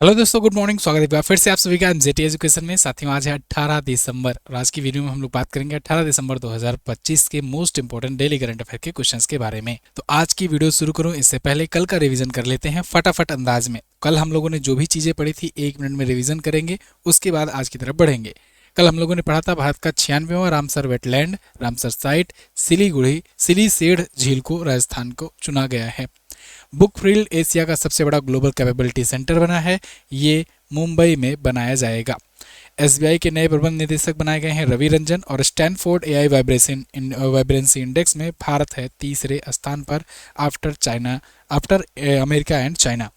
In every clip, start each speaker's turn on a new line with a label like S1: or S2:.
S1: Hello दोस्तों, good morning. स्वागत है एक बार फिर से आप सभी का एमजेटी एजुकेशन में। साथियों, आज है 18 दिसंबर और आज की वीडियो में हम लोग बात करेंगे 18 दिसंबर 2025 के most important daily current affair के क्वेश्चंस के बारे में। तो आज की वीडियो शुरू करूं इससे पहले कल का रिवीजन कर लेते हैं फटाफट अंदाज में। कल हम लोगों ने जो भी चीजें पढ़ी थी 1 मिनट में रिवीजन करेंगे, उसके बाद आज की तरफ बढ़ेंगे। कल हम लोगों ने पढ़ा था भारत का 96वां Ramsar wetland, Ramsar site Siliserh झील को राजस्थान को चुना गया है। बुकफील्ड एशिया का सबसे बड़ा ग्लोबल कैपेबिलिटी सेंटर बना है, ये मुंबई में बनाया जाएगा। एसबीआई के नए प्रबंध निदेशक बनाए गए हैं रवि रंजन और स्टैनफोर्ड एआई वाइब्रेंसी इंडेक्स में भारत है तीसरे स्थान पर आफ्टर अमेरिका एंड चाइना।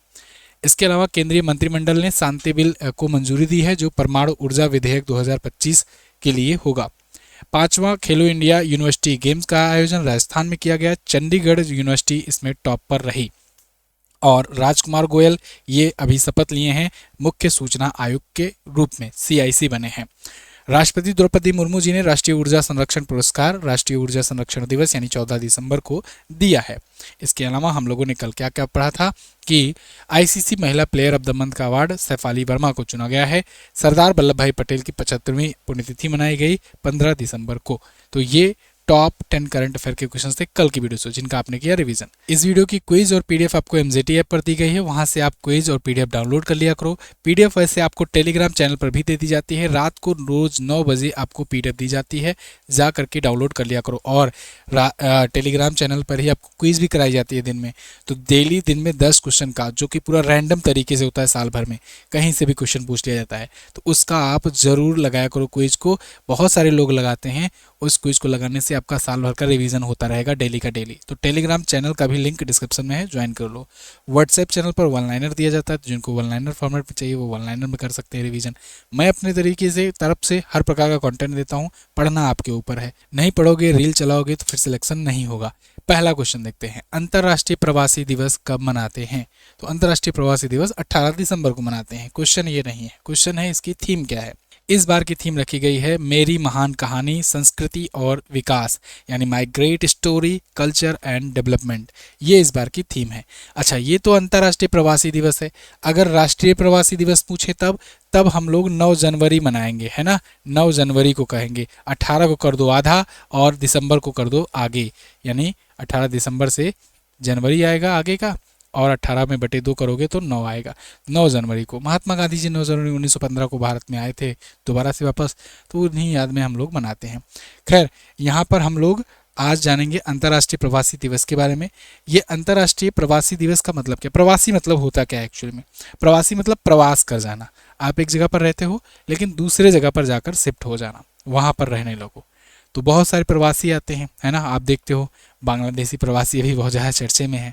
S1: इसके अलावा केंद्रीय मंत्रिमंडल ने शांति बिल को मंजूरी दी है जो परमाणु ऊर्जा विधेयक 2025 के लिए होगा। 5वां खेलो इंडिया यूनिवर्सिटी गेम्स का आयोजन राजस्थान में किया गया। चंडीगढ़ यूनिवर्सिटी इसमें टॉप पर रही। और राजकुमार गोयल ये अभी शपथ लिए हैं मुख्य सूचना आयुक्त के रूप में, सीआईसी बने हैं। राष्ट्रपति द्रौपदी मुर्मू जी ने राष्ट्रीय ऊर्जा संरक्षण पुरस्कार राष्ट्रीय ऊर्जा संरक्षण दिवस यानी 14 दिसंबर को दिया है। इसके अलावा हम लोगों ने कल क्या क्या पढ़ा था कि आईसीसी महिला प्लेयर ऑफ द मंथ का अवार्ड सैफाली वर्मा को चुना गया है। सरदार वल्लभ भाई पटेल की 75वीं पुण्यतिथि मनाई गई 15 दिसंबर को। तो ये टॉप 10 करंट अफेयर के क्वेश्चन थे कल की वीडियो से, जिनका आपने किया रिवीजन। इस वीडियो की क्विज और पीडीएफ आपको एमजेटी ऐप पर दी गई है, वहां से आप क्विज और पीडीएफ डाउनलोड कर लिया करो। पीडीएफ वैसे आपको टेलीग्राम चैनल पर भी दे दी जाती है, रात को रोज 9 बजे आपको पीडीएफ दी जाती है, जा करके डाउनलोड कर लिया करो। और टेलीग्राम चैनल पर ही आपको क्विज भी कराई जाती है दिन में। तो डेली दिन में 10 क्वेश्चन का, जो कि पूरा रैंडम तरीके से होता है, साल भर में कहीं से भी क्वेश्चन पूछ लिया जाता है, तो उसका आप जरूर लगाया करो क्विज को। बहुत सारे लोग लगाते हैं, उस क्विज को लगाने से आपका साल भर का रिवीजन होता रहेगा डेली का डेली। तो टेलीग्राम चैनल का भी लिंक डिस्क्रिप्शन में है, ज्वाइन कर लो। व्हाट्सएप चैनल पर वन लाइनर दिया जाता है, तो जिनको वन लाइनर फॉर्मेट में चाहिए वो वन लाइनर में कर सकते हैं रिवीजन। मैं अपने तरीके से तरफ से हर प्रकार का कंटेंट देता हूँ, पढ़ना आपके ऊपर है। नहीं पढ़ोगे, रील चलाओगे तो फिर सिलेक्शन नहीं होगा। पहला क्वेश्चन देखते हैं, अंतर्राष्ट्रीय प्रवासी दिवस कब मनाते हैं? तो अंतर्राष्ट्रीय प्रवासी दिवस 18 दिसंबर को मनाते हैं। क्वेश्चन ये नहीं है, क्वेश्चन है इसकी थीम क्या है। इस बार की थीम रखी गई है मेरी महान कहानी, संस्कृति और विकास, यानी my great story, culture and development. ये इस बार की थीम है। अच्छा, ये तो अंतर्राष्ट्रीय प्रवासी दिवस है। अगर राष्ट्रीय प्रवासी दिवस पूछे तब हम लोग 9 जनवरी मनाएंगे, है ना। 9 जनवरी को कहेंगे। 18 को कर दो आधा और दिसंबर को कर दो आगे, यानी 18 दिसंबर से जनवरी आएगा आगे का, और 18 में बटे 2 करोगे तो 9 आएगा। 9 जनवरी को महात्मा गांधी जी 9 जनवरी 1915 को भारत में आए थे दोबारा से वापस, तो उन्हीं याद में हम लोग मनाते हैं। खैर, यहाँ पर हम लोग आज जानेंगे अंतर्राष्ट्रीय प्रवासी दिवस के बारे में। ये अंतर्राष्ट्रीय प्रवासी दिवस का मतलब क्या? प्रवासी मतलब होता क्या है एक्चुअली में? प्रवासी मतलब प्रवास कर जाना। आप एक जगह पर रहते हो लेकिन दूसरे जगह पर जाकर शिफ्ट हो जाना, वहाँ पर रहने लगो। तो बहुत सारे प्रवासी आते हैं, है ना। आप देखते हो बांग्लादेशी प्रवासी अभी बहुत ज़्यादा चर्चे में है।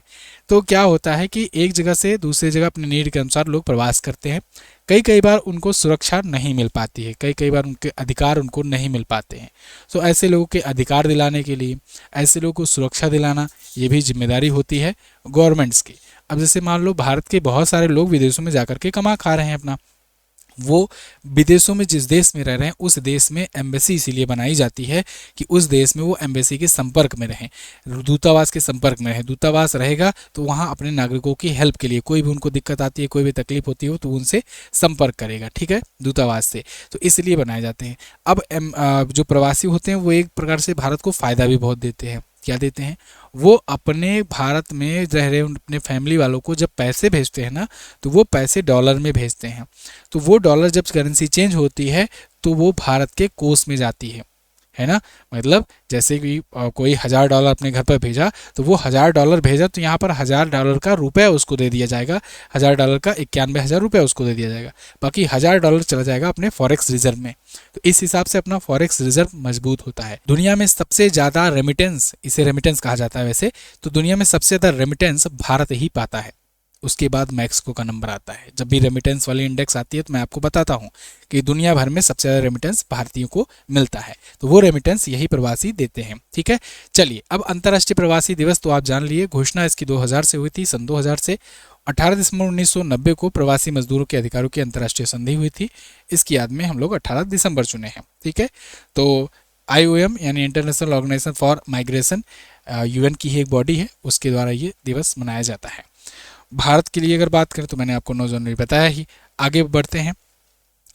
S1: तो क्या होता है कि एक जगह से दूसरी जगह अपने नीड के अनुसार लोग प्रवास करते हैं। कई बार उनको सुरक्षा नहीं मिल पाती है, कई बार उनके अधिकार उनको नहीं मिल पाते हैं। तो ऐसे लोगों के अधिकार दिलाने के लिए, ऐसे लोगों को सुरक्षा दिलाना, ये भी जिम्मेदारी होती है गवर्नमेंट्स की। अब जैसे मान लो भारत के बहुत सारे लोग विदेशों में जाकर के कमा खा रहे हैं अपना, वो विदेशों में जिस देश में रह रहे हैं उस देश में एम्बेसी इसीलिए बनाई जाती है कि उस देश में वो एम्बेसी के संपर्क में रहें, दूतावास के संपर्क में रहें। दूतावास रहेगा तो वहाँ अपने नागरिकों की हेल्प के लिए, कोई भी उनको दिक्कत आती है, कोई भी तकलीफ होती हो तो उनसे संपर्क करेगा, ठीक है, दूतावास से। तो इसलिए बनाए जाते हैं। अब जो प्रवासी होते हैं वो एक प्रकार से भारत को फ़ायदा भी बहुत देते हैं। क्या देते हैं? वो अपने भारत में रह रहे अपने फैमिली वालों को जब पैसे भेजते हैं ना, तो वो पैसे डॉलर में भेजते हैं। तो वो डॉलर जब करेंसी चेंज होती है तो वो भारत के कोष में जाती है ना। मतलब जैसे कि कोई $1000 अपने घर पर भेजा, तो वो $1000 भेजा तो यहाँ पर $1000 का रुपया उसको दे दिया जाएगा, $1000 का 91,000 रुपया उसको दे दिया जाएगा। बाकी $1000 चला जाएगा अपने फॉरेक्स रिजर्व में। तो इस हिसाब से अपना फॉरेक्स रिजर्व मजबूत होता है। दुनिया में सबसे ज़्यादा रेमिटेंस, इसे रेमिटेंस कहा जाता है वैसे, तो दुनिया में सबसे ज़्यादा रेमिटेंस भारत ही पाता है। उसके बाद मैक्सिको का नंबर आता है। जब भी रेमिटेंस वाली इंडेक्स आती है तो मैं आपको बताता हूँ कि दुनिया भर में सबसे ज़्यादा रेमिटेंस भारतीयों को मिलता है। तो वो रेमिटेंस यही प्रवासी देते हैं, ठीक है। चलिए, अब अंतर्राष्ट्रीय प्रवासी दिवस तो आप जान लिए। घोषणा इसकी 2000 से हुई थी, सन 2000 से। 18 दिसंबर 1990 को प्रवासी मजदूरों के अधिकारों की अंतर्राष्ट्रीय संधि हुई थी। इसकी याद में हम लोग 18 दिसंबर चुने हैं, ठीक है। तो IOM यानी international organisation for migration, UN की ही एक बॉडी है, उसके द्वारा ये दिवस मनाया जाता है। भारत के लिए अगर बात करें तो मैंने आपको 9 जनवरी बताया ही। आगे बढ़ते हैं।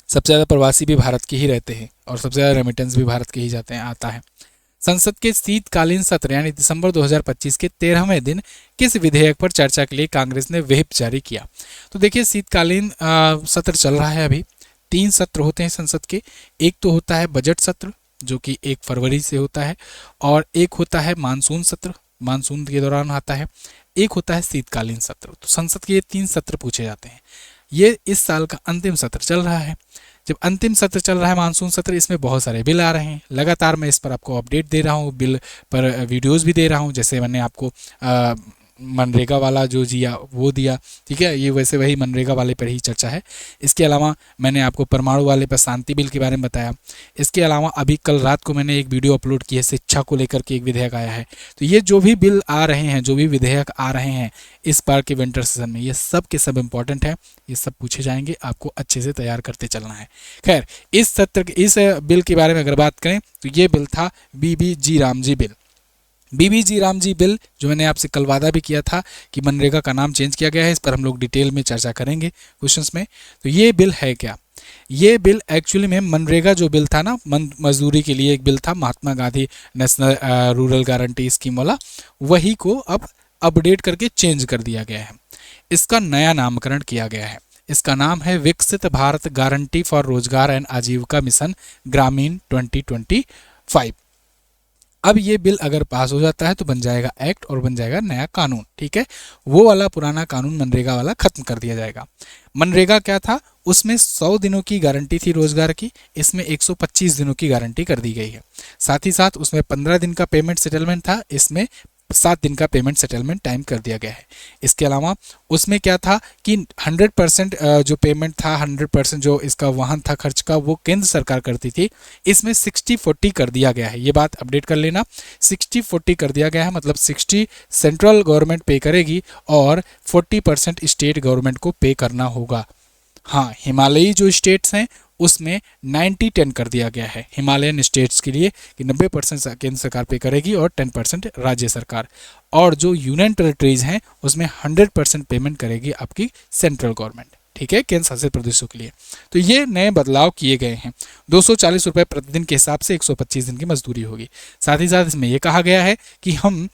S1: सबसे ज़्यादा प्रवासी भी भारत के ही रहते हैं और सबसे ज़्यादा रेमिटेंस भी भारत के ही जाते हैं आता है। संसद के शीतकालीन सत्र यानी दिसंबर 2025 के 13वें दिन किस विधेयक पर चर्चा के लिए कांग्रेस ने व्हिप जारी किया? तो देखिए, शीतकालीन सत्र चल रहा है अभी। 3 सत्र होते हैं संसद के। एक तो होता है बजट सत्र जो कि 1 फरवरी से होता है, और एक होता है मानसून सत्र, मानसून के दौरान आता है। एक होता है शीतकालीन सत्र। तो संसद के ये 3 सत्र पूछे जाते हैं। ये इस साल का अंतिम सत्र चल रहा है। जब अंतिम सत्र चल रहा है मानसून सत्र, इसमें बहुत सारे बिल आ रहे हैं। लगातार मैं इस पर आपको अपडेट दे रहा हूँ, बिल पर वीडियोस भी दे रहा हूँ। जैसे मैंने आपको मनरेगा वाला जो दिया वो दिया, ठीक है, ये वैसे वही मनरेगा वाले पर ही चर्चा है। इसके अलावा मैंने आपको परमाणु वाले पर शांति बिल के बारे में बताया। इसके अलावा अभी कल रात को मैंने एक वीडियो अपलोड की है, शिक्षा को लेकर के एक विधेयक आया है। तो ये जो भी बिल आ रहे हैं, जो भी विधेयक आ रहे हैं इस बार के विंटर सीजन में, ये सब के सब इम्पोर्टेंट है। ये सब पूछे जाएंगे, आपको अच्छे से तैयार करते चलना है। खैर, इस सत्र इस बिल के बारे में अगर बात करें तो ये बिल था BBG Ramji bill. BBG Ramji bill, जो मैंने आपसे कल वादा भी किया था कि मनरेगा का नाम चेंज किया गया है, इस पर हम लोग डिटेल में चर्चा करेंगे क्वेश्चंस में। तो ये बिल है क्या? ये बिल एक्चुअली में मनरेगा जो बिल था ना, मजदूरी के लिए एक बिल था, Mahatma Gandhi national rural guarantee scheme वाला, वही को अब अपडेट करके चेंज कर दिया गया है। इसका नया नामकरण किया गया है। इसका नाम है विकसित भारत गारंटी फॉर रोजगार एंड आजीविका मिशन ग्रामीण 2025। अब ये बिल अगर पास हो जाता है तो बन जाएगा एक्ट और बन जाएगा नया कानून, ठीक है। वो वाला पुराना कानून मनरेगा वाला खत्म कर दिया जाएगा। मनरेगा क्या था? उसमें 100 दिनों की गारंटी थी रोजगार की, इसमें 125 दिनों की गारंटी कर दी गई है। साथ ही साथ उसमें 15 दिन का पेमेंट सेटलमेंट था, इसमें 7 दिन का पेमेंट सेटलमेंट टाइम कर दिया गया है। इसके अलावा उसमें क्या था कि 100% जो पेमेंट था, 100% जो इसका वाहन था खर्च का, वो केंद्र सरकार करती थी। इसमें 60-40 कर दिया गया है। ये बात अपडेट कर लेना, 60-40 कर दिया गया है। मतलब 60 सेंट्रल गवर्नमेंट पे करेगी और 40% स्टेट गवर्नमेंट को पे करना होगा। हाँ, हिमालयी जो स्टेट्स हैं उसमें 90-10 कर दिया गया है हिमालयन स्टेट्स के लिए, कि 90% केंद्र सरकार पे करेगी और 10% राज्य सरकार। और जो यूनियन टेरिटरीज हैं उसमें 100% पेमेंट करेगी आपकी सेंट्रल गवर्नमेंट, ठीक है, केंद्र शासित प्रदेशों के लिए। तो ये नए बदलाव किए गए हैं। 240 रुपये प्रतिदिन के हिसाब से 125 दिन की मजदूरी होगी। साथ ही साथ इसमें यह कहा गया है कि हम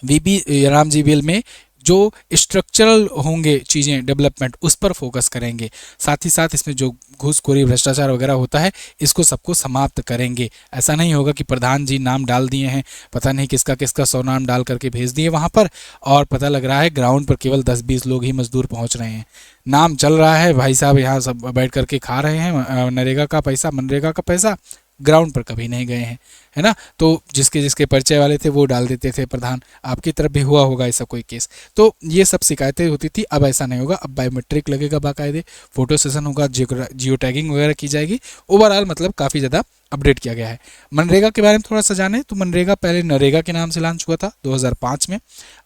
S1: बीबी रामजी बिल में जो स्ट्रक्चरल होंगे चीज़ें डेवलपमेंट, उस पर फोकस करेंगे। साथ ही साथ इसमें जो घूसखोरी भ्रष्टाचार वगैरह होता है इसको सबको समाप्त करेंगे। ऐसा नहीं होगा कि प्रधान जी नाम डाल दिए हैं, पता नहीं किसका किसका 100 नाम डाल करके भेज दिए वहाँ पर, और पता लग रहा है ग्राउंड पर केवल 10-20 लोग ही मजदूर पहुँच रहे हैं। नाम चल रहा है, भाई साहब यहाँ सब बैठ करके खा रहे हैं नरेगा का पैसा, मनरेगा का पैसा, ग्राउंड पर कभी नहीं गए हैं, है ना। तो जिसके जिसके परिचय वाले थे वो डाल देते थे प्रधान। आपकी तरफ भी हुआ होगा ऐसा कोई केस। तो ये सब शिकायतें होती थी, अब ऐसा नहीं होगा। अब बायोमेट्रिक लगेगा, बाकायदे फोटो सेशन होगा, जियो टैगिंग वगैरह की जाएगी। ओवरऑल मतलब काफ़ी ज़्यादा अपडेट किया गया है। मनरेगा के बारे में थोड़ा सा जाने तो मनरेगा पहले नरेगा के नाम से लॉन्च हुआ था 2005 में।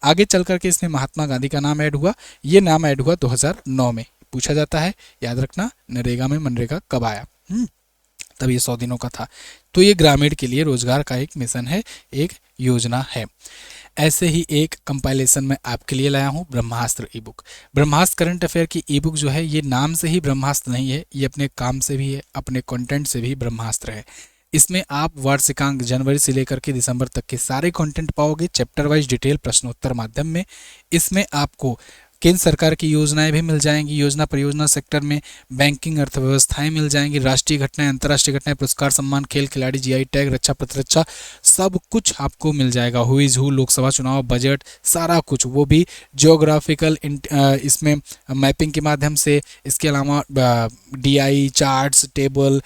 S1: आगे चल करके इसमें महात्मा गांधी का नाम ऐड हुआ। ये नाम ऐड हुआ 2009 में। पूछा जाता है, याद रखना, नरेगा में मनरेगा कब आया। तब ये 100 दिनों का था। तो ये ग्रामीण के लिए रोजगार का एक मिशन है, एक योजना है। ऐसे ही एक कंपाइलेशन में आपके लिए लाया हूँ, ब्रह्मास्त्र ई बुक। ब्रह्मास्त्र करंट अफेयर की ई बुक जो है, ये नाम से ही ब्रह्मास्त्र नहीं है, ये अपने काम से भी है, अपने कंटेंट से भी ब्रह्मास्त्र है। इसमें आप वार्षिकांक जनवरी से लेकर के दिसंबर तक के सारे कंटेंट पाओगे, चैप्टर वाइज डिटेल प्रश्नोत्तर माध्यम में। इसमें आपको केंद्र सरकार की योजनाएं भी मिल जाएंगी, योजना परियोजना सेक्टर में बैंकिंग अर्थव्यवस्थाएं मिल जाएंगी, राष्ट्रीय घटनाएं, अंतर्राष्ट्रीय घटनाएं, पुरस्कार सम्मान, खेल खिलाड़ी, जीआई टैग, रक्षा प्रतिरक्षा, सब कुछ आपको मिल जाएगा। हु इज हु, लोकसभा चुनाव, बजट, सारा कुछ, वो भी जियोग्राफिकल इसमें मैपिंग के माध्यम से। इसके अलावा डीआई चार्ट्स, टेबल,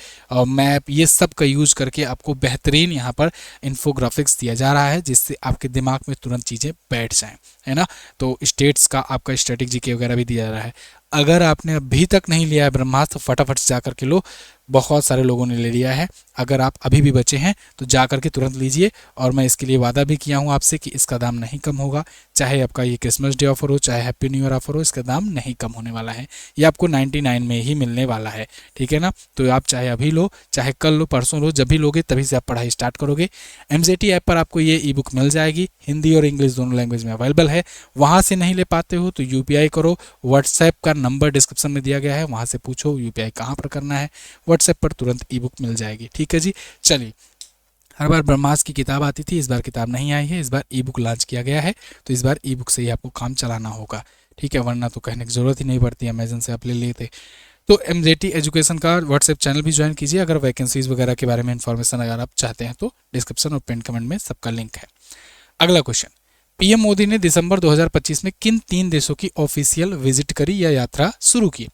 S1: मैप, ये सब का यूज करके आपको बेहतरीन यहाँ पर इन्फोग्राफिक्स दिया जा रहा है, जिससे आपके दिमाग में तुरंत चीज़ें बैठ जाएं, है ना। तो स्टेट्स का आपका स्ट्रेटेजी के वगैरह भी दिया जा रहा है। अगर आपने अभी तक नहीं लिया है ब्रह्मास्त्र, फटाफट से जा करके लो। बहुत सारे लोगों ने ले लिया है। अगर आप अभी भी बचे हैं तो जा करके तुरंत लीजिए, और मैं इसके लिए वादा भी किया हूँ आपसे कि इसका दाम नहीं कम होगा। चाहे आपका ये क्रिसमस डे ऑफर हो, चाहे हैप्पी न्यू ईयर ऑफर हो, इसका दाम नहीं कम होने वाला है। ये आपको 99 में ही मिलने वाला है, ठीक है ना। तो आप चाहे अभी लो, चाहे कल लो, परसों लो, जब भी लोगे तभी से आप पढ़ाई स्टार्ट करोगे। एमजेटी ऐप पर आपको ये ई बुक मिल जाएगी, हिंदी और इंग्लिश दोनों लैंग्वेज में अवेलेबल है। वहाँ से नहीं ले पाते हो तो यूपीआई करो, व्हाट्सएप का नंबर डिस्क्रिप्शन में दिया गया है, वहाँ से पूछो यूपीआई कहाँ पर करना है, व्हाट्सएप पर तुरंत ई बुक मिल जाएगी, ठीक है जी। चलिए, हर बार ब्रह्मास्त्र की किताब आती थी, इस बार किताब नहीं आई है, इस बार ई बुक लॉन्च किया गया है, तो इस बार ई बुक से ही आपको काम चलाना होगा, ठीक है, वरना तो कहने की ज़रूरत ही नहीं पड़ती, अमेजन से आप ले लेते। तो एमजेटी एजुकेशन का व्हाट्सएप चैनल भी ज्वाइन कीजिए, अगर वैकेंसीज वगैरह के बारे में इन्फॉर्मेशन अगर आप चाहते हैं तो डिस्क्रिप्शन और पिन कमेंट में सबका लिंक है। अगला क्वेश्चन, पीएम मोदी ने दिसंबर 2025 में किन 3 देशों की ऑफिशियल विजिट करी या यात्रा शुरू की?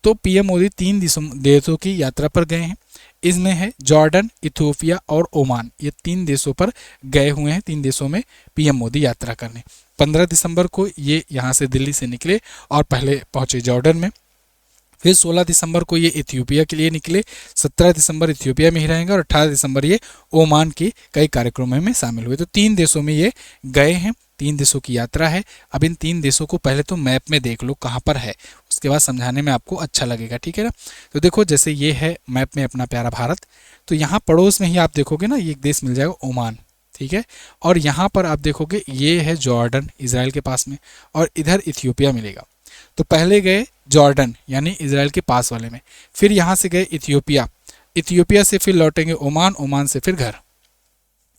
S1: तो पीएम मोदी 3 देशों की यात्रा पर गए हैं। इसमें है जॉर्डन, इथियोपिया और ओमान, ये 3 देशों पर गए हुए हैं। 3 देशों में पीएम मोदी यात्रा करने 15 दिसंबर को ये यहाँ से दिल्ली से निकले और पहले पहुंचे जॉर्डन में, फिर 16 दिसंबर को ये इथियोपिया के लिए निकले, 17 दिसंबर इथियोपिया में ही रहेंगे और 18 दिसंबर ये ओमान के कई कार्यक्रमों में शामिल हुए। तो 3 देशों में ये गए हैं, 3 देशों की यात्रा है। अब इन 3 देशों को पहले तो मैप में देख लो कहाँ पर है, उसके बाद समझाने में आपको अच्छा लगेगा, ठीक है ना। तो देखो, जैसे ये है मैप में अपना प्यारा भारत, तो यहाँ पड़ोस में ही आप देखोगे ना, ये एक देश मिल जाएगा ओमान, ठीक है, और यहाँ पर आप देखोगे ये है जॉर्डन, इजराइल के पास में, और इधर इथियोपिया मिलेगा। तो पहले गए जॉर्डन यानी इजराइल के पास वाले में, फिर यहाँ से गए इथियोपिया, इथियोपिया से फिर लौटेंगे ओमान, ओमान से फिर घर,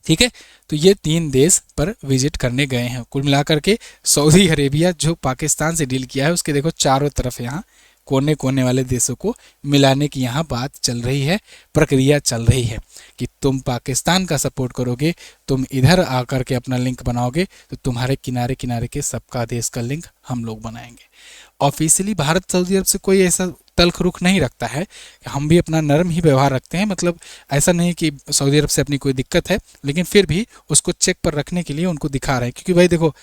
S1: ठीक है। तो ये 3 देश पर विजिट करने गए हैं। कुल मिलाकर के सऊदी अरेबिया जो पाकिस्तान से डील किया है, उसके देखो चारों तरफ यहाँ कोने कोने वाले देशों को मिलाने की यहाँ बात चल रही है, प्रक्रिया चल रही है कि तुम पाकिस्तान का सपोर्ट करोगे, तुम इधर आकर के अपना लिंक बनाओगे, तो तुम्हारे किनारे किनारे के सबका देश का लिंक हम लोग बनाएंगे। ऑफिशियली भारत सऊदी अरब से कोई ऐसा तल्ख रुख नहीं रखता है, हम भी अपना नरम ही व्यवहार रखते हैं, मतलब ऐसा नहीं कि सऊदी अरब से अपनी कोई दिक्कत है, लेकिन फिर भी उसको चेक पर रखने के लिए उनको दिखा रहे हैं, क्योंकि भाई देखो,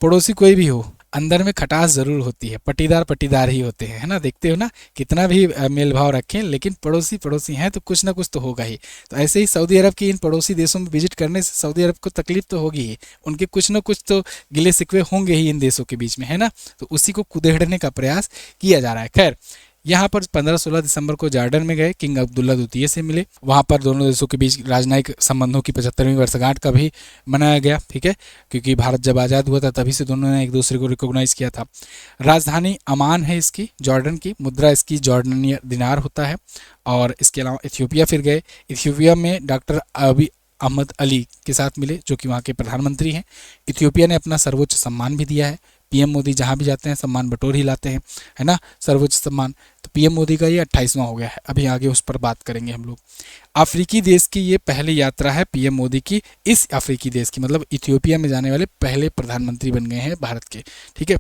S1: पड़ोसी कोई भी हो, अंदर में खटास ज़रूर होती है, पटीदार पटीदार ही होते हैं, है ना। देखते हो ना, कितना भी मेल भाव रखें, लेकिन पड़ोसी पड़ोसी हैं तो कुछ ना कुछ तो होगा ही। तो ऐसे ही सऊदी अरब की इन पड़ोसी देशों में विजिट करने से सऊदी अरब को तकलीफ तो होगी ही, उनके कुछ ना कुछ तो गिले शिकवे होंगे ही इन देशों के बीच में, है ना। तो उसी को कुदेड़ने का प्रयास किया जा रहा है। खैर, यहाँ पर 15-16 दिसंबर को जॉर्डन में गए, किंग अब्दुल्ला द्वितीय से मिले, वहाँ पर दोनों देशों के बीच राजनयिक संबंधों की 75वीं वर्षगांठ का भी मनाया गया, ठीक है, क्योंकि भारत जब आज़ाद हुआ था तभी से दोनों ने एक दूसरे को रिकॉग्नाइज किया था। राजधानी अमान है इसकी, जॉर्डन की, मुद्रा इसकी जॉर्डनिया दिनार होता है। और इसके अलावा इथियोपिया फिर गए, इथियोपिया में डॉक्टर अबी अहमद अली के साथ मिले, जो कि वहाँ के प्रधानमंत्री हैं। इथियोपिया ने अपना सर्वोच्च सम्मान भी दिया है, पीएम मोदी जहाँ भी जाते हैं सम्मान बटोर ही लाते हैं, है ना, सर्वोच्च सम्मान। तो पीएम मोदी का ये 28वां हो गया है, अभी आगे उस पर बात करेंगे हम लोग। अफ्रीकी देश की ये पहली यात्रा है पीएम मोदी की, इस अफ्रीकी देश की, मतलब इथियोपिया में जाने वाले पहले प्रधानमंत्री बन गए हैं भारत के, ठीक है।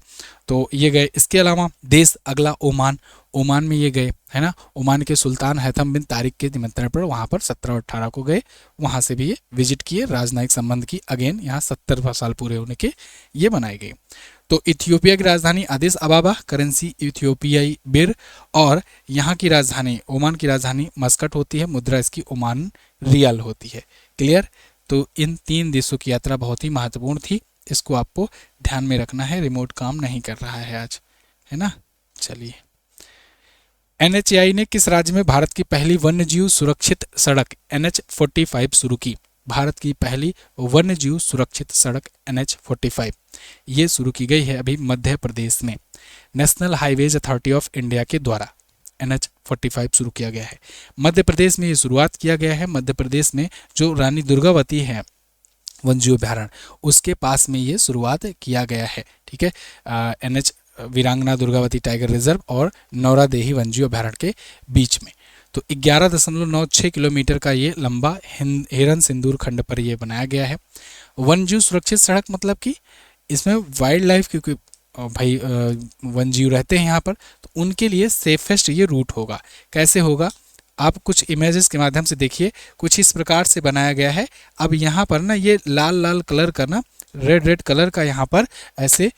S1: तो ये गए। इसके अलावा देश अगला ओमान, ओमान में ये गए, है ना। ओमान के सुल्तान हैथम बिन तारिक के निमंत्रण पर वहाँ पर 17 और 18 को गए, वहाँ से भी ये विजिट किए। राजनयिक संबंध की अगेन यहाँ 70 साल पूरे होने के ये बनाए गए। तो इथियोपिया की राजधानी अदिस अबाबा, करेंसी इथियोपियाई बिर, और यहाँ की राजधानी ओमान की राजधानी मस्कट होती है, मुद्रा इसकी ओमान रियाल होती है। क्लियर। तो इन 3 देशों की यात्रा बहुत ही महत्वपूर्ण थी, इसको आपको ध्यान में रखना है। रिमोट काम नहीं कर रहा है आज, है ना। चलिए, NHAI ने किस राज्य में भारत की पहली वन्यजीव सुरक्षित सड़क NH45 शुरू की? भारत की पहली वन्यजीव सुरक्षित सड़क NH45 ये शुरू की गई है अभी मध्य प्रदेश में, national highways authority of India के द्वारा NH45 शुरू किया गया है। मध्य प्रदेश में ये शुरुआत किया गया है। मध्य प्रदेश में जो रानी दुर्गावती है वन्यजीव अभ्यारण्य, उसके पास में ये शुरुआत किया गया है, ठीक है। NH वीरांगना दुर्गावती टाइगर रिजर्व और नौरादेही वन्यजीव अभ्यारण्य के बीच में। तो 11.96 किलोमीटर का ये लंबा हिरन सिंदूर खंड पर ये बनाया गया है। वन्यजीव सुरक्षित सड़क मतलब कि इसमें वाइल्ड लाइफ, क्योंकि भाई वन्यजीव रहते हैं यहाँ पर, तो उनके लिए सेफेस्ट ये रूट होगा। कैसे होगा, आप कुछ इमेजेस के माध्यम से देखिए, कुछ इस प्रकार से बनाया गया है। अब यहाँ पर ना ये लाल लाल कलर का ना, रेड रेड कलर का यहाँ पर ऐसे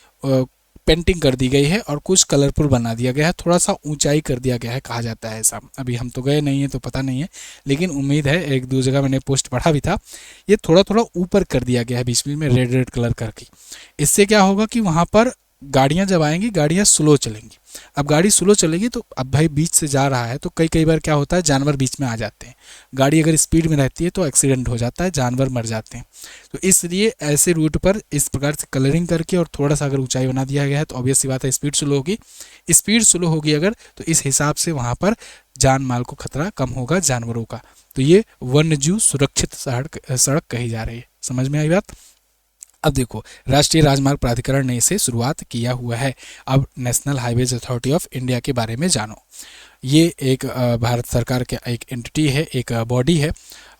S1: पेंटिंग कर दी गई है और कुछ कलरफुल बना दिया गया है, थोड़ा सा ऊंचाई कर दिया गया है, कहा जाता है ऐसा। अभी हम तो गए नहीं है तो पता नहीं है, लेकिन उम्मीद है, एक दो जगह मैंने पोस्ट पढ़ा भी था। ये थोड़ा थोड़ा ऊपर कर दिया गया है बीच बीच में रेड रेड कलर करके। इससे क्या होगा कि वहाँ पर गाड़ियाँ जब आएंगी गाड़ियाँ स्लो चलेंगी। अब गाड़ी स्लो चलेगी तो अब भाई बीच से जा रहा है तो कई बार क्या होता है, जानवर बीच में आ जाते हैं। गाड़ी अगर स्पीड में रहती है तो एक्सीडेंट हो जाता है, जानवर मर जाते हैं। तो इसलिए ऐसे रूट पर इस प्रकार से कलरिंग करके और थोड़ा सा अगर ऊंचाई बना दिया गया है तो ऑब्वियस सी बात है स्पीड स्लो होगी। स्पीड स्लो होगी अगर, तो इस हिसाब से वहाँ पर जान माल को खतरा कम होगा जानवरों का। तो ये वन्यजीव सुरक्षित सड़क कही जा रही है। समझ में आई बात? अब देखो, राष्ट्रीय राजमार्ग प्राधिकरण ने इसे शुरुआत किया हुआ है। अब national highways authority of India के बारे में जानो। ये एक भारत सरकार के एक एंटिटी है, एक बॉडी है,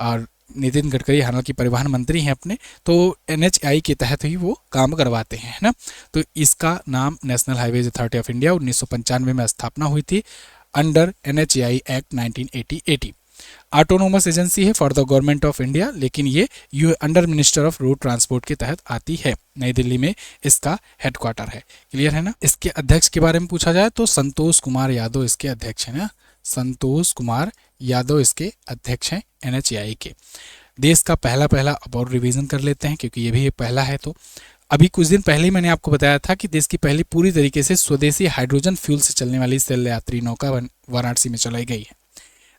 S1: और नितिन गडकरी हालांकि परिवहन मंत्री हैं अपने, तो NHAI के तहत ही वो काम करवाते हैं, है ना। तो इसका नाम national highways authority of India 1995 में स्थापना हुई थी under NHAI act 1980। Autonomous agency है for the government of India, लेकिन ये under minister of road transport के तहत आती है। नई दिल्ली में इसका हेडक्वार्टर है। क्लियर है ना। इसके अध्यक्ष के बारे में पूछा जाए तो संतोष कुमार यादव इसके अध्यक्ष हैं ना। संतोष कुमार यादव इसके अध्यक्ष हैं NHAI के। देश का पहला अब और रिवीजन कर लेते हैं क्योंकि ये भी पहला है। तो अभी कुछ दिन पहले ही मैंने आपको बताया था कि देश की पहली पूरी तरीके से स्वदेशी हाइड्रोजन फ्यूल से चलने वाली सेल यात्री नौका वाराणसी में चलाई गई है।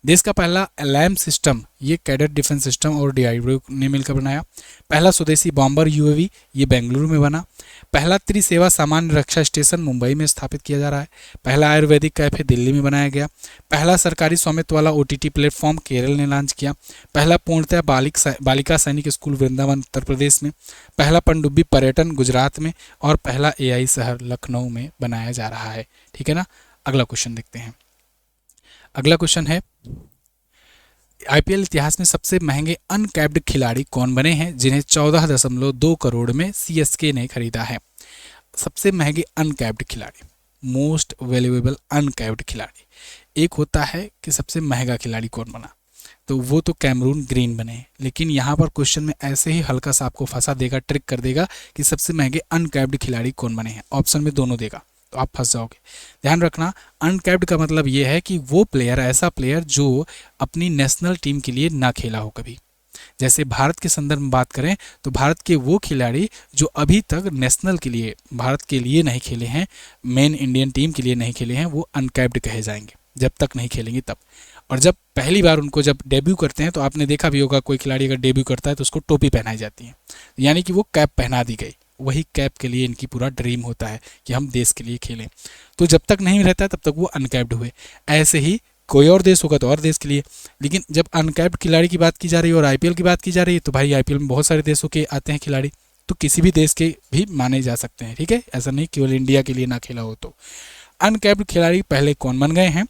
S1: देश का पहला अलार्म सिस्टम ये कैडेट डिफेंस सिस्टम और DRDO ने मिलकर बनाया। पहला स्वदेशी बॉम्बर UAV ये बेंगलुरु में बना। पहला त्रिसेवा सामान्य रक्षा स्टेशन मुंबई में स्थापित किया जा रहा है। पहला आयुर्वेदिक कैफे दिल्ली में बनाया गया। पहला सरकारी स्वामित्व वाला OTT प्लेटफॉर्म केरल ने लॉन्च किया। पहला पूर्णतः बालिका सैनिक स्कूल वृंदावन उत्तर प्रदेश में। पहला पनडुब्बी पर्यटन गुजरात में। और पहला AI शहर लखनऊ में बनाया जा रहा है। ठीक है ना। अगला क्वेश्चन देखते हैं। अगला क्वेश्चन है, IPL इतिहास में सबसे महंगे अनकैप्ड खिलाड़ी कौन बने हैं जिन्हें 14.2 करोड़ में CSK ने खरीदा है। सबसे महंगे अनकैप्ड खिलाड़ी, मोस्ट वैल्यूएबल अनकैप्ड खिलाड़ी। एक होता है कि सबसे महंगा खिलाड़ी कौन बना, तो वो तो कैमरून ग्रीन बने हैं। लेकिन यहाँ पर क्वेश्चन में ऐसे ही हल्का सा आपको फंसा देगा, ट्रिक कर देगा कि सबसे महंगे अनकैप्ड खिलाड़ी कौन बने हैं। ऑप्शन में दोनों देगा तो आप फंस जाओगे। ध्यान रखना, अनकैप्ड का मतलब ये है कि वो प्लेयर, ऐसा प्लेयर जो अपनी नेशनल टीम के लिए ना खेला हो कभी। जैसे भारत के संदर्भ में बात करें तो भारत के वो खिलाड़ी जो अभी तक नेशनल के लिए, भारत के लिए नहीं खेले हैं, मेन इंडियन टीम के लिए नहीं खेले हैं, वो अनकैप्ड कहे जाएंगे जब तक नहीं खेलेंगे तब। और जब पहली बार उनको जब डेब्यू करते हैं तो आपने देखा भी होगा, कोई खिलाड़ी अगर डेब्यू करता है तो उसको टोपी पहनाई जाती है, यानी कि वो कैप पहना दी गई। वही कैप के लिए इनकी पूरा ड्रीम होता है कि हम देश के लिए खेलें। तो जब तक नहीं रहता है तब तक वो अनकैप्ड हुए। ऐसे ही कोई और देश होगा तो और देश के लिए, लेकिन जब अनकैप्ड खिलाड़ी की बात की जा रही है और IPL की बात की जा रही है तो भाई IPL में बहुत सारे देशों के आते हैं खिलाड़ी, तो किसी भी देश के भी माने जा सकते हैं। ठीक है, ऐसा नहीं केवल इंडिया के लिए ना खेला हो। तो अनकैप्ड खिलाड़ी पहले कौन बन गए हैं?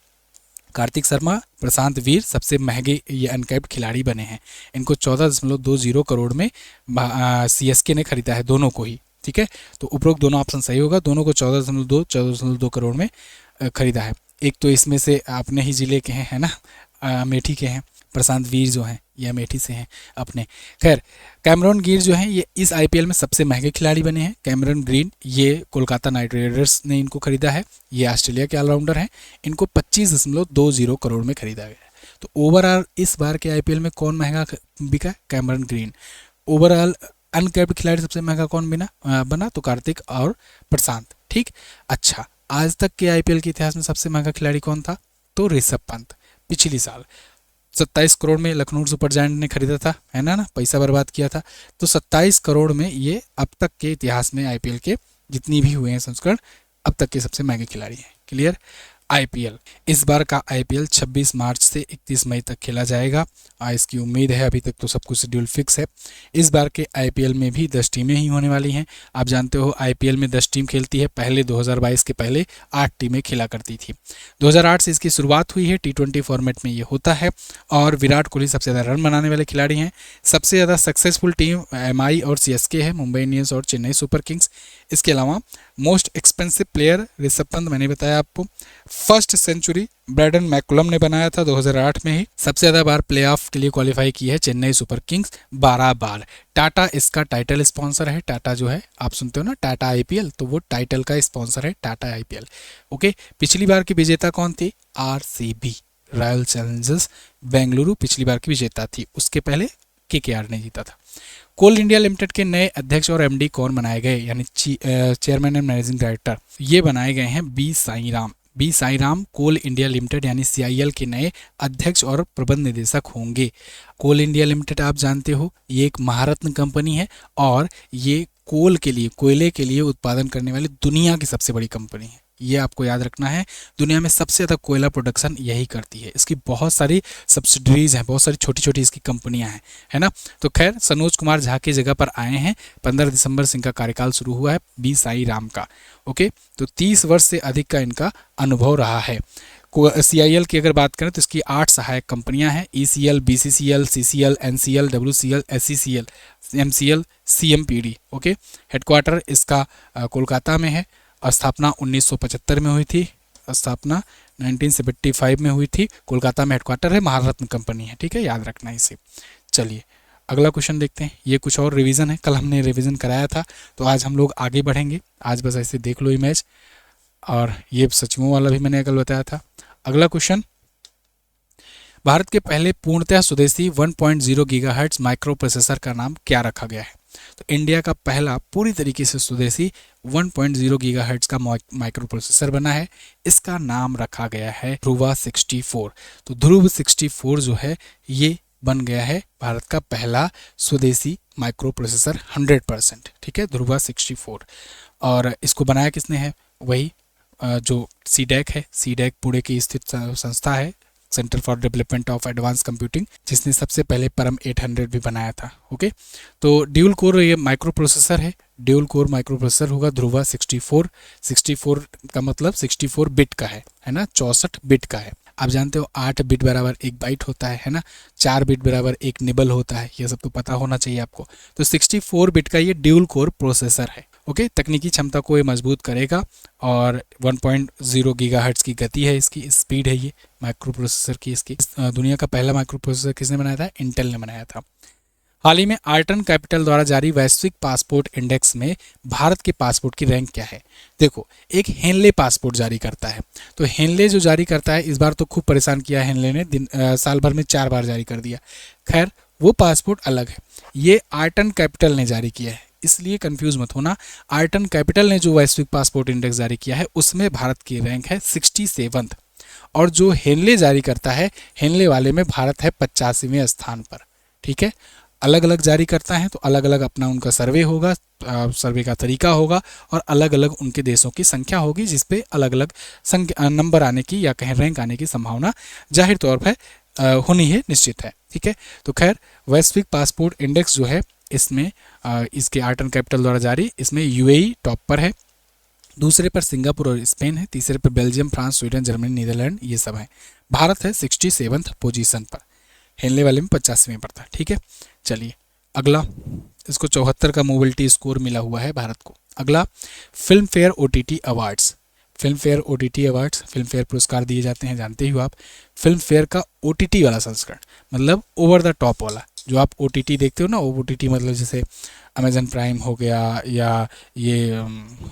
S1: कार्तिक शर्मा, प्रशांत वीर सबसे महंगे ये अनकैप्ड खिलाड़ी बने हैं। इनको 14.20 करोड़ में CSK ने खरीदा है, दोनों को ही। ठीक है, तो उपरोक्त दोनों ऑप्शन सही होगा। दोनों को 14.2 करोड़ में खरीदा है। एक तो इसमें से अपने ही जिले के हैं, है ना, अमेठी के हैं। प्रशांत वीर जो हैं ये अमेठी से हैं अपने। खैर, कैमरन गिर जो हैं ये इस IPL में सबसे महंगे खिलाड़ी बने हैं। कैमरन ग्रीन ये कोलकाता नाइट राइडर्स ने इनको खरीदा है। ये ऑस्ट्रेलिया के ऑलराउंडर हैं। इनको 25.20 करोड़ में खरीदा गया है। तो ओवरऑल इस बार के IPL में कौन महंगा बिका? Cameron green. ओवरऑल अनकैप्ड खिलाड़ी सबसे महंगा कौन बना? तो कार्तिक और प्रशांत। ठीक, अच्छा, आज तक के IPL के इतिहास में सबसे महंगा खिलाड़ी कौन था? तो ऋषभ पंत। पिछली साल 27 करोड़ में लखनऊ सुपर जायंट ने खरीदा था, है ना, पैसा बर्बाद किया था। तो 27 करोड़ में ये अब तक के इतिहास में IPL के जितनी भी हुए हैं संस्करण, अब तक के सबसे महंगे खिलाड़ी हैं। क्लियर। IPL इस बार का IPL 26 मार्च से 31 मई तक खेला जाएगा। इसकी उम्मीद है, अभी तक तो सब कुछ शेड्यूल फिक्स है। इस बार के IPL में भी 10 टीमें ही होने वाली हैं। आप जानते हो IPL में 10 टीम खेलती है। पहले 2022 के पहले 8 टीमें खेला करती थी। 2008 से इसकी शुरुआत हुई है। T20 फॉर्मेट में ये होता है और विराट कोहली सबसे ज़्यादा रन बनाने वाले खिलाड़ी हैं। सबसे ज़्यादा सक्सेसफुल टीम MI और CSK है, मुंबई इंडियंस और चेन्नई सुपर किंग्स। इसके अलावा most expensive player Rishabh Pant मैंने बताया आपको। फर्स्ट सेंचुरी ब्रैडन मैकुलम ने बनाया था 2008 में ही। सबसे ज़्यादा बार प्लेऑफ के लिए क्वालिफाई की है चेन्नई सुपर किंग्स 12 बार। टाटा इसका टाइटल स्पॉन्सर है। टाटा जो है आप सुनते हो ना टाटा आईपीएल, तो वो टाइटल का स्पॉन्सर है टाटा आईपीएल। ओके, पिछली बार की विजेता कौन थी? आरसीबी, रॉयल चैलेंजर्स बेंगलुरु पिछली बार की विजेता थी। उसके पहले केकेआर ने जीता था। कोल इंडिया लिमिटेड के नए अध्यक्ष और एमडी कौन बनाए गए, यानी चेयरमैन एंड मैनेजिंग डायरेक्टर? ये बनाए गए हैं बी साईराम। बी साईराम कोल इंडिया लिमिटेड यानी सीआईएल के नए अध्यक्ष और प्रबंध निदेशक होंगे। कोल इंडिया लिमिटेड आप जानते हो ये एक महारत्न कंपनी है और ये कोल के लिए, कोयले के लिए उत्पादन करने वाली दुनिया की सबसे बड़ी कंपनी है। ये आपको याद रखना है, दुनिया में सबसे ज़्यादा कोयला प्रोडक्शन यही करती है। इसकी बहुत सारी सब्सिडरीज हैं, बहुत सारी छोटी छोटी इसकी कंपनियां हैं, है ना। तो खैर सनोज कुमार झा की जगह पर आए हैं। 15 दिसंबर से इनका कार्यकाल शुरू हुआ है बी साईराम का। ओके, तो 30 वर्ष से अधिक का इनका अनुभव रहा है। सीआईएल की अगर बात करें तो इसकी 8 सहायक कंपनियां हैं, ECL, BCCL, CCL, NCL, WCL, SCCL, MCL, CMPD. Okay, headquarter इसका कोलकाता में है। स्थापना 1975 में हुई थी। स्थापना 1975 में हुई थी। कोलकाता में हेडक्वार्टर है, महारत्न कंपनी है। ठीक है, याद रखना इसे। चलिए अगला क्वेश्चन देखते हैं। ये कुछ और रिवीजन है, कल हमने रिवीजन कराया था, तो आज हम लोग आगे बढ़ेंगे। आज बस ऐसे देख लो इमेज, और ये सचिवों वाला भी मैंने कल बताया था। अगला क्वेश्चन, भारत के पहले पूर्णतः स्वदेशी 1.0 गीगाहर्ट्ज माइक्रो प्रोसेसर का नाम क्या रखा गया है? तो इंडिया का पहला पूरी तरीके से स्वदेशी 1.0 गीगाहर्ट्ज का माइक्रो प्रोसेसर बना है। इसका नाम रखा गया है ध्रुवा 64। तो ध्रुव 64 जो है ये बन गया है भारत का पहला स्वदेशी माइक्रो प्रोसेसर 100%। ठीक है, ध्रुवा 64। और इसको बनाया किसने है? वही जो सीडैक है, सीडैक पुणे की स्थित संस्था है, centre for development of advance computing, जिसने सबसे पहले परम 800 भी बनाया था। ओके, तो ड्यूल कोर ये माइक्रो प्रोसेसर है, ड्यूल कोर माइक्रो प्रोसेसर होगा ध्रुवा 64। 64 का मतलब 64 बिट का है ना, 64 बिट का है। आप जानते हो 8 बिट बराबर 1 बाइट होता है ना, 4 बिट बराबर 1 निबल होता है, ये सब तो पता होना चाहिए आपको। तो 64 बिट का ये ड्यूल कोर प्रोसेसर है। ओके, तकनीकी क्षमता को ये मजबूत करेगा और 1.0 गीगाहर्ट्ज की गति है, इसकी स्पीड है ये माइक्रो प्रोसेसर की। इसकी दुनिया का पहला माइक्रो प्रोसेसर किसने बनाया था? इंटेल ने बनाया था। हाल ही में आर्टन कैपिटल द्वारा जारी वैश्विक पासपोर्ट इंडेक्स में भारत के पासपोर्ट की रैंक क्या है? देखो, एक हेनले पासपोर्ट जारी करता है, तो हेनले जो जारी करता है, इस बार तो खूब परेशान किया हेनले ने, साल भर में 4 बार जारी कर दिया। खैर वो पासपोर्ट अलग है, ये आर्टन कैपिटल ने जारी किया है, इसलिए कंफ्यूज मत होना। आर्टन कैपिटल ने जो वैश्विक पासपोर्ट इंडेक्स जारी किया है उसमें भारत की रैंक है 67th, और जो हेनले जारी करता है, हेनले वाले में भारत है 85वें स्थान पर। ठीक है, अलग अलग जारी करता है तो अलग अलग अपना उनका सर्वे होगा, सर्वे का तरीका होगा, और अलग अलग उनके देशों की संख्या होगी, जिसपे अलग अलग नंबर आने की या कहीं रैंक आने की संभावना जाहिर तौर पर होनी है, निश्चित है। ठीक है, तो खैर वैश्विक पासपोर्ट इंडेक्स जो है इसमें इसके आर्टन कैपिटल द्वारा जारी, इसमें यूएई टॉप पर है, दूसरे पर सिंगापुर और स्पेन है, तीसरे पर Belgium, France, Sweden, Germany, Netherlands, ये सब है। भारत है 67th पोजीशन पर, हेनले वाले में 85वें पर था। ठीक है, चलिए अगला, इसको 74 का मोबिलिटी स्कोर मिला हुआ है भारत को। अगला, film fair OTT awards. Film fair OTT awards, film fair पुरस्कार दिए जाते हैं, जानते ही हो आप। फिल्म फेयर का ओटीटी वाला संस्करण मतलब ओवर द टॉप वाला, जो आप ओटीटी देखते हो ना, ओटीटी मतलब जैसे अमेजन प्राइम हो गया, या ये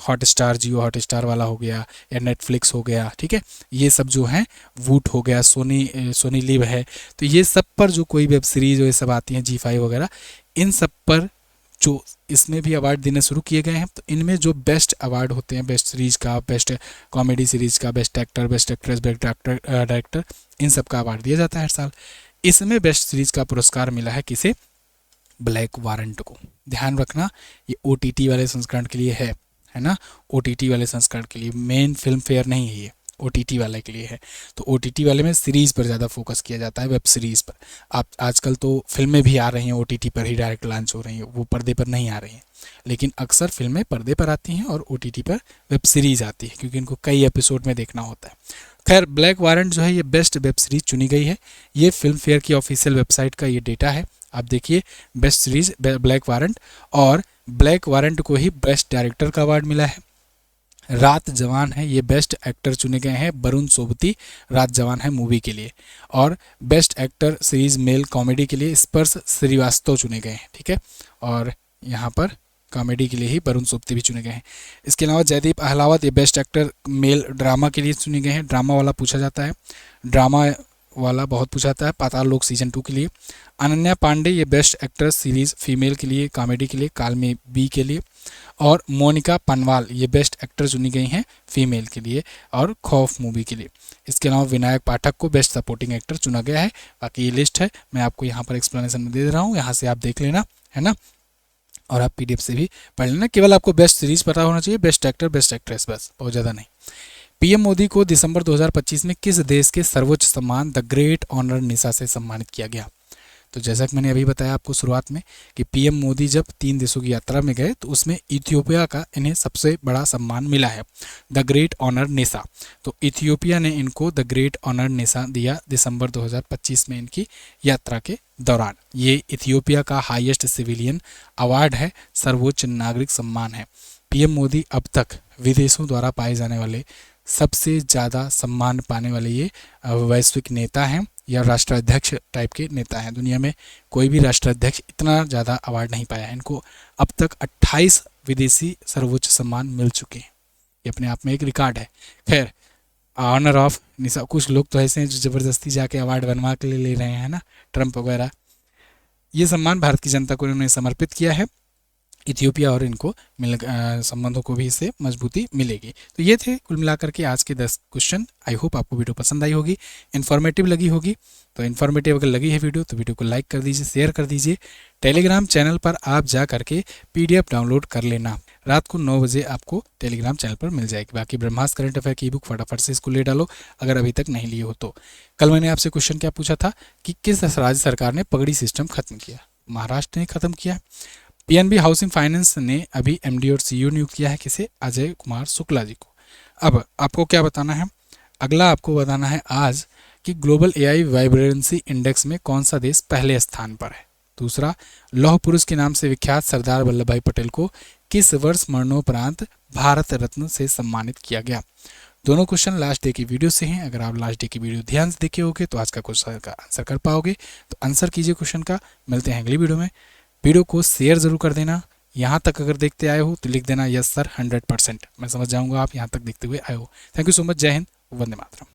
S1: हॉटस्टार, जियो हॉटस्टार वाला हो गया, या नेटफ्लिक्स हो गया। ठीक है, ये सब जो हैं, वूट हो गया, सोनी लिव है, तो ये सब पर जो कोई वेब सीरीज ये सब आती हैं, G5 वगैरह, इन सब पर जो इसमें भी अवार्ड देने शुरू किए गए हैं। तो इनमें जो बेस्ट अवार्ड होते हैं, बेस्ट सीरीज का, बेस्ट कॉमेडी सीरीज का, best actor, best actress, best director, इन सब का अवार्ड दिया जाता है हर साल। इसमें बेस्ट सीरीज का पुरस्कार मिला है किसे? ब्लैक वारंट को। ध्यान रखना, ये ओटीटी वाले संस्करण के लिए है ना, ओटीटी वाले संस्करण के लिए, मेन फिल्म फेयर नहीं है, ये ओटीटी वाले के लिए है। तो ओटीटी वाले में सीरीज़ पर ज़्यादा फोकस किया जाता है, वेब सीरीज़ पर। आप आजकल तो फिल्में भी आ रही हैं ओटीटी पर ही डायरेक्ट लॉन्च हो रही हैं, वो पर्दे पर नहीं आ रही हैं, लेकिन अक्सर फिल्में पर्दे पर आती हैं और ओटीटी पर वेब सीरीज़ आती है, क्योंकि इनको कई एपिसोड में देखना होता है। खैर, ब्लैक वारंट जो है ये बेस्ट वेब सीरीज चुनी गई है। ये फिल्म फेयर की ऑफिशियल वेबसाइट का ये डेटा है, आप देखिए, बेस्ट सीरीज ब्लैक वारंट, और ब्लैक वारंट को ही बेस्ट डायरेक्टर का अवार्ड मिला है, रात जवान है ये बेस्ट एक्टर चुने गए हैं वरुण सोबती, रात जवान है मूवी के लिए। और best actor series male comedy के लिए स्पर्श श्रीवास्तव चुने गए हैं, ठीक है। और यहाँ पर कॉमेडी के लिए ही वरुण सोबती भी चुने गए हैं। इसके अलावा जयदीप अहलावत ये बेस्ट एक्टर मेल ड्रामा के लिए चुने गए हैं, ड्रामा वाला पूछा जाता है, ड्रामा वाला बहुत पूछा जाता है, पाताल लोक सीजन 2 के लिए। अनन्या पांडे ये बेस्ट एक्ट्रेस सीरीज फीमेल के लिए, कॉमेडी के लिए, काल में बी के लिए। और मोनिका पनवाल ये बेस्ट एक्टर चुनी गई हैं फीमेल के लिए और खौफ मूवी के लिए। इसके अलावा विनायक पाठक को बेस्ट सपोर्टिंग एक्टर चुना गया है। बाकी ये लिस्ट है, मैं आपको यहाँ पर एक्सप्लेनेशन में दे रहा हूँ, यहाँ से आप देख लेना, है ना। और आप पीडीएफ से भी पढ़ लेना, केवल आपको बेस्ट सीरीज पता होना चाहिए, बेस्ट एक्टर बेस्ट एक्ट्रेस, बस, बहुत ज़्यादा नहीं। पीएम मोदी को दिसंबर 2025 में किस देश के सर्वोच्च सम्मान द ग्रेट ऑनर निशा से सम्मानित किया गया? तो जैसा कि मैंने अभी बताया आपको शुरुआत में कि पीएम मोदी जब 3 देशों की यात्रा में गए तो उसमें इथियोपिया का इन्हें सबसे बड़ा सम्मान मिला है, द ग्रेट ऑनर निशा। तो इथियोपिया ने इनको द ग्रेट ऑनर निशा दिया दिसंबर 2025 में इनकी यात्रा के दौरान। ये इथियोपिया का हाईएस्ट सिविलियन अवार्ड है, सर्वोच्च नागरिक सम्मान है। पीएम मोदी अब तक विदेशों द्वारा पाए जाने वाले सबसे ज़्यादा सम्मान पाने वाले ये वैश्विक नेता हैं या राष्ट्राध्यक्ष टाइप के नेता हैं। दुनिया में कोई भी राष्ट्राध्यक्ष इतना ज़्यादा अवार्ड नहीं पाया है। इनको अब तक 28 विदेशी सर्वोच्च सम्मान मिल चुके हैं, ये अपने आप में एक रिकॉर्ड है। खैर, ऑनर ऑफ निशा, कुछ लोग तो ऐसे हैं जो ज़बरदस्ती जाके अवार्ड बनवा के ले रहे हैं ना, ट्रंप वगैरह। ये सम्मान भारत की जनता को इन्होंने समर्पित किया है। इथियोपिया और इनको संबंधों को भी इससे मजबूती मिलेगी। तो ये थे कुल मिलाकर के आज के 10 क्वेश्चन। आई होप आपको वीडियो पसंद आई होगी, इन्फॉर्मेटिव लगी होगी। तो इन्फॉर्मेटिव अगर लगी है वीडियो तो वीडियो को लाइक कर दीजिए, शेयर कर दीजिए। टेलीग्राम चैनल पर आप जा करके पीडीएफ डाउनलोड कर लेना, रात को 9 बजे आपको टेलीग्राम चैनल पर मिल जाएगी। बाकी ब्रह्मास्त्र करंट अफेयर की बुक फटाफट से इसको ले डालो अगर अभी तक नहीं लिए हो तो। कल मैंने आपसे क्वेश्चन क्या पूछा था कि किस राज्य सरकार ने पगड़ी सिस्टम खत्म किया? महाराष्ट्र ने खत्म किया। पीएनबी हाउसिंग फाइनेंस ने अभी एमडी और सीईओ नियुक्त किया है, किसे? अजय कुमार शुक्ला जी को। अब आपको क्या बताना है? अगला आपको बताना है आज कि ग्लोबल एआई वाइब्रेंसी इंडेक्स में कौन सा देश पहले स्थान पर है। दूसरा, लौह पुरुष के नाम से विख्यात सरदार वल्लभ भाई पटेल को किस वर्ष मरणोपरांत भारत रत्न से सम्मानित किया गया? दोनों क्वेश्चन लास्ट डे की वीडियो से हैं। अगर आप लास्ट डे की वीडियो ध्यान से देखे होगे तो आज का क्वेश्चन का आंसर कर पाओगे। तो आंसर कीजिए क्वेश्चन का। मिलते हैं अगली वीडियो में। वीडियो को शेयर जरूर कर देना। यहाँ तक अगर देखते आए हो तो लिख देना यस सर 100%, मैं समझ जाऊँगा आप यहाँ तक देखते हुए आए हो। Thank you so much. जय हिंद, वंदे मातरम।